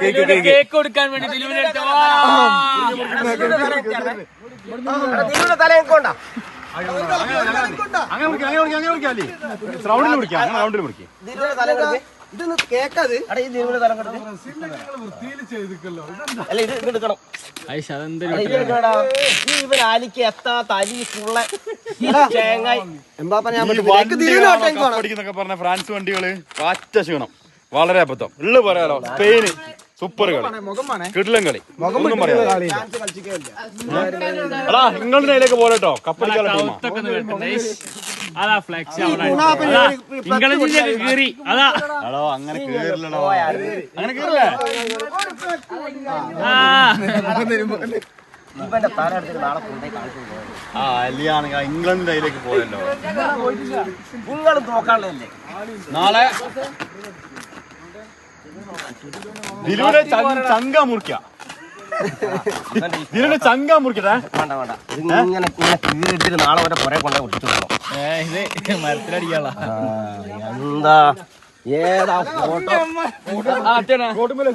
Cake കൊടുക്കാൻ വേണ്ടി തലയെക്കൊണ്ടാ ഇതൊന്ന് കേക്കത് അല്ല ഇത് എടുക്കണം. ഇവൻ ആലിക്ക് എത്താ തലി ഫുള്ള ചേങ്ങായി പറഞ്ഞ ഫ്രാൻസ് വണ്ടികള് കാറ്റ ക്ഷീണം വളരെ അബദ്ധം ഉള്ളു പറയാലോ. സ്പെയിന് സൂപ്പർ കളി, കിടിലൻ കളി, ഒന്നും പറയാ. എടാ നിങ്ങളുടെ അതിലേക്ക് പോലെട്ടോ കപ്പടിക്കാലോ. അങ്ങനെ കേറില്ലടോ, അങ്ങനെ കേറില്ലേ? ഇവന്റെ തല എടുത്തിട്ട് നാളെ കൊണ്ടേ കാണിച്ചു. ആ അല്ലിയാണെങ്കിൽ ഇംഗ്ലണ്ടിന്റെ അതിലേക്ക് പോയല്ലോ. നിങ്ങളും നോക്കാനുള്ളതല്ലേ നാളെ ദിലുവിന്റെ ചങ്ക മുറിക്ക, ദിലുവിന്റെ ചങ്ക മുറിക്കട്ടെ. വേണ്ട വേണ്ട, ഇങ്ങനെ കീറിട്ടിട്ട് നാളെ വരെ കുറെ കൊണ്ടേ ഒട്ടിച്ചു തരണം. മരത്തിലടിക്കാനുള്ള എന്താ ഏതാ ഫോട്ടോ റോഡ് മേലെ